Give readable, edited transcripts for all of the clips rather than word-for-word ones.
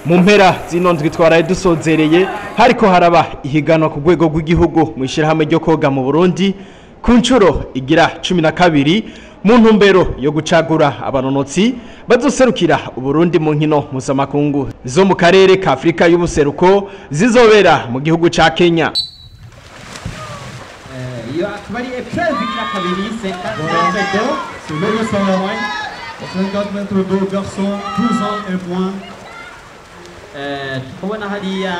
mu mpera zino ndwi twaraye dusozereye hariko haraba ihiganwa ku rwego rw'igihugu mu ishirahamwe ryo koga mu Burundi ku ncuro igira 12 mu ntumbero yo gucagura abanonotsi bazoserukira Uburundi mu nkino mpuzamakungu zo mu karere ka Afrika y'ubuseruko zizobera mu gihugu ca Kenya. Iyo akabari epreuve igira kabiri c'est 54 mètres d'eau, garçon, 12 ans et moins. Kubona hariya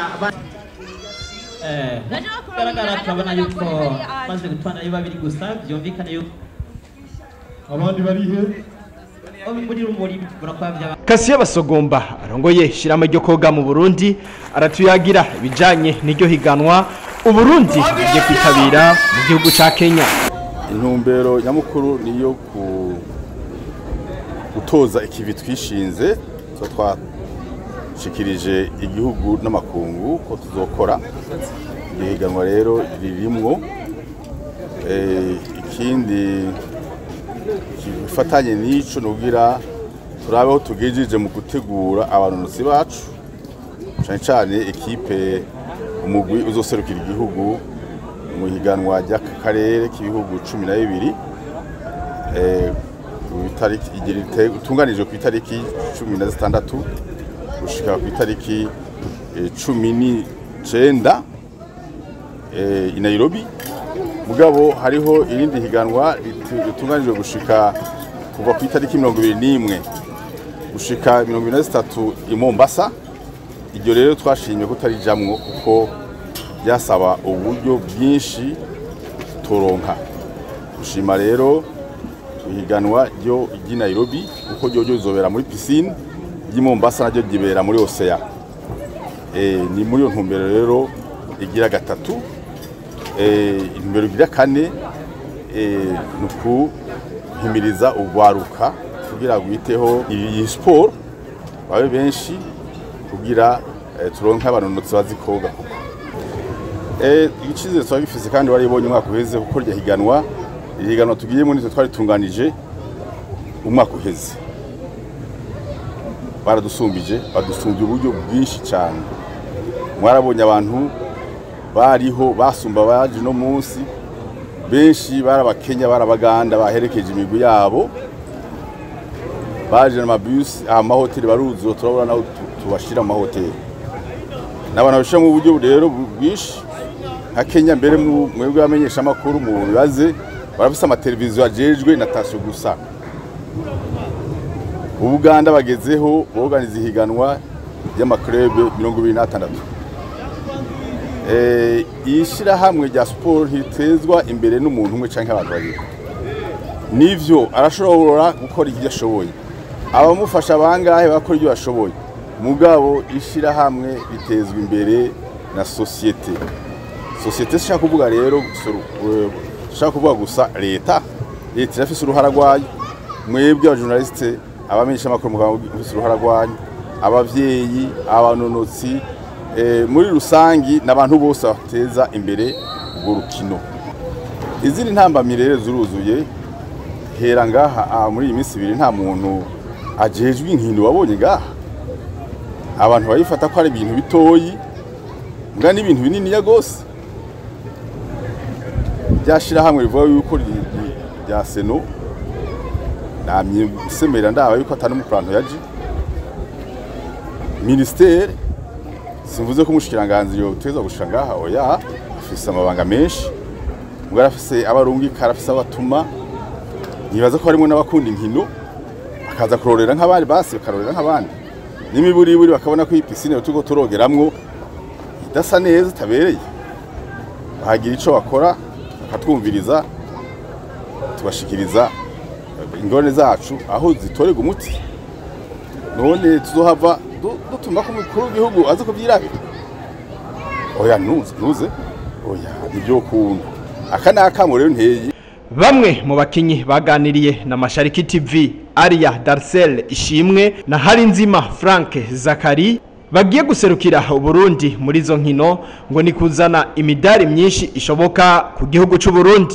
garagara turabona yuko maze gutwara ari babiri gusa byumvikana yuko abandi bari he muri rumuri burakwavya. Kasiye Basogomba arongoye shirama ryo koga mu Burundi aratuyagira ibijanye n'iryo higanwa Uburundi igiye kwitabira mu gihugu ca Kenya. Intumbero nyamukuru niyo gutoza ikivi twishinze twashikirije igihugu n'amakungu ko tuzokora ihiganwa rero ririmwo ikindi kifatanye n'ico nugira turabeho tugejeje mu gutegura abanonotsi bacu cyane ekipe umugwi uzoserukira igihugu mu higanwa ry'akarere k'ibihugu 12 itariki igirite utunganije ku itariki 16 gushika ku itariki 19 i Nairobi. Mugabo hariho irindi higanwa ritunganije gushika kuva ku itariki 21 gushika 23 i Mombasa. Iryo rero twashimye ko tarijamwo kuko byasaba uburyo bwinshi toronka. Gushima rero ihiganwa ryo i Nairobi uko ryo rizobera muri piscine yi Mombasa naryo gibera muri Ocean. Ni muri yo ntumbero rero igira gatatu. Intumbero igira kane nuku himiriza ugwaruka kugira gwiteho iyi sport babe benshi kugira turonka abanonotsi bazikoga kuko ikize twagifise kandi waribonye umwaka uheze kuko rya higanwa ihiganwa tugiyemo nitwe twari tunganije umwaka uheze baradusumbije badusumbye uburyo bwinshi cyane. Mwarabonye abantu bariho basumba baje no munsi benshi barabakenya barabaganda baherekeje imigwi yabo baje n'amabus amahoteli baruzo turabona naho tubashira amahoteli n'abana bashira mu buryo rero bwinshi nka Kenya mbere mwebwe bamenyesha amakuru mu bibaze barafise amateleviziyo ajejwe na tasyo gusa. Ubuganda bagezeho boganiza ihiganwa y'amaklube 26. Ishira hamwe rya sport hitezwa imbere n'umuntu umwe canke abantu babiri. Nivyo arashobora gukora ibyo ashoboye. Abamufasha bangahe bakora ibyo ashoboye. Mugabo ishira hamwe bitezwa imbere na societe. Societe shaka kuvuga rero shaka kuvuga gusa leta irafise uruhara rwayo. Mwebwe abajournaliste abamenyesha amakuru mugafise uruhara rwayo. Abavyeyi abanonotsi muri rusangi n'abantu bose bateza imbere urukino. Izindi ntambamire zuruzuye hera ngaha muri iyi minsi ibiri nta muntu ajejwe inkino wabonye ngaha. Abantu bayifata ko ari ibintu bitoyi mbwa n'ibintu binini ya gose. Byashira hamwe rivuga yuko rya seno namye semera ndaba yuko atari mu planto yaje ministere simvuze ko mushikiranganje yo teza gushangaha oya afise amabanga menshi ngo arafise abarungi karafise abatuma nibaza ko harimo n'abakunda inkino akaza kurorera nk'abandi basi bakarorera nk'abandi n'imiburiburi bakabona ko ipisine tugo turogeramwo idasa neza tabereye bahagira ico bakora akatwumviriza tubashikiriza ingorane zacu aho zitorega umuti none tuzohava dutuma ko mukuru w'igihugu aze kubyirabira oya nuze oya nibyo kuntu akanaka rero nteye. Bamwe mu bakinyi baganiriye na Mashariki TV Aria Darcel Ishimwe na Harinzima Frank Zakari bagiye guserukira Uburundi muri zo nkino ngo ni kuzana imidari myinshi ishoboka ku gihugu cy'u Burundi.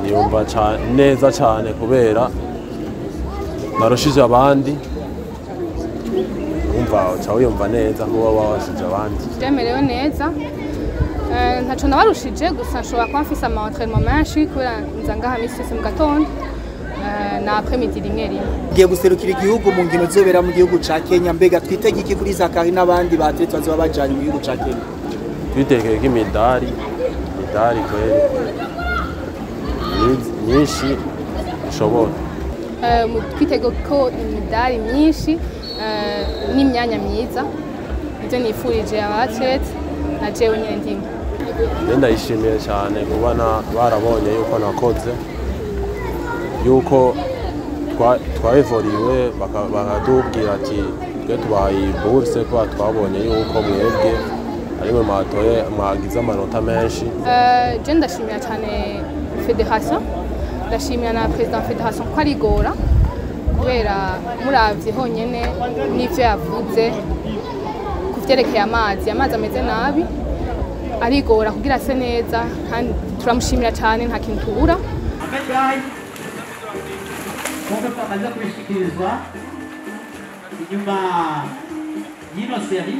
Yumva neza cyane kubera narushije abandi uca wiyumva neza kuba wabashije abandi. Byemerewe neza ntaco nabarushije gusa nshobora kuba mfise ama-entraînement menshi kubera nza ngaha misi yose mu gatondo na après-midi rimwe. Giye guserukira igihugu mu ngino zobera mu gihugu ca Kenya, mbega twitege iki kuri Zakari n'abandi batlete bazoba bajanye mu gihugu ca Kenya? Twitegeye imidari kweri nyinshi ishobora. Twitege ko imidari myinshi n'imyanya myiza ivyo nifurije abatlete na jewe nyene ndimo. Ndayishimiye cyane kubona barabonye yuko nakoze, yuko twayivoriwe bakatubwira ati twe tubahaye bourse kuba twabonye yuko mwebwe arimwe mwagize amanota menshi. Je ndashimira cyane federation, ndashimira na president federation ko arigora kubera muravye honyene n'ivyo yavuze kuvyerekeye amazi ameze nabi, arigora kugira ase neza kandi turamushimira cyane nta kintu tubura. Nk'uko twamaze kubishikirizwa inyuma y'ino seri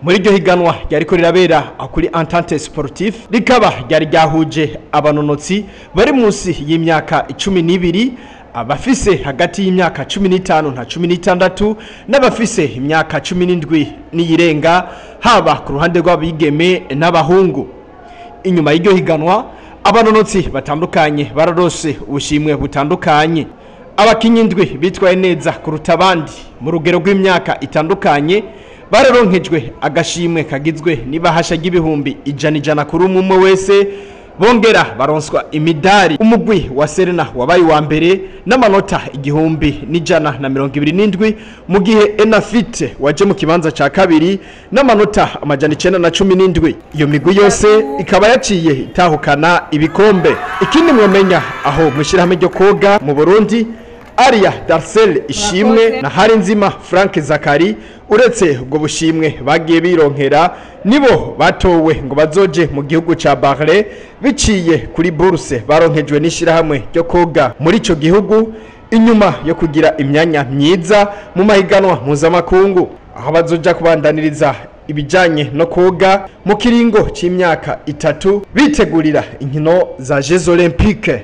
muri iryo higanwa ryariko rirabera kuri Entente Sportif, rikaba ryari ryahuje abanonotsi bari munsi y'imyaka 12, abafise hagati y'imyaka 15 na 16 n'abafise imyaka 17 n'iyirenga, haba ku ruhande rw'abigeme n'abahungu. Inyuma y'iryo higanwa abanonotsi batandukanye bararose ubushimwe butandukanye. Abakinyi indwi bitwaye neza kuruta abandi mu rugero rw'imyaka itandukanye bararonkejwe agashimwe kagizwe n'ibahasha ry'ibihumbi 100 kuri umwe wese, bongera baronswa imidari. Umugwi wa Serena wabaye wa mbere n'amanota 1127, mu gihe Enafite waje mu kibanza ca kabiri n'amanota 917. Iyo migwi yose ikaba yaciye itahukana ibikombe. Ikindi mwomenya aho mwishirahamwe ryo koga mu Burundi, Aria Darcel Ishimwe na Harinzima Frank Zakari uretse ubwo bushimwe bagiye bironkera, nibo batowe ngo bazoje mu gihugu ca Bahrain biciye kuri bourse baronkejwe n'ishirahamwe ryo koga muri ico gihugu, inyuma yo kugira imyanya myiza mu mahiganwa mpuzamakungu, aho bazoja kubandaniriza ibijanye no koga mu kiringo c'imyaka 3 bitegurira inkino za Jeux Olympiques.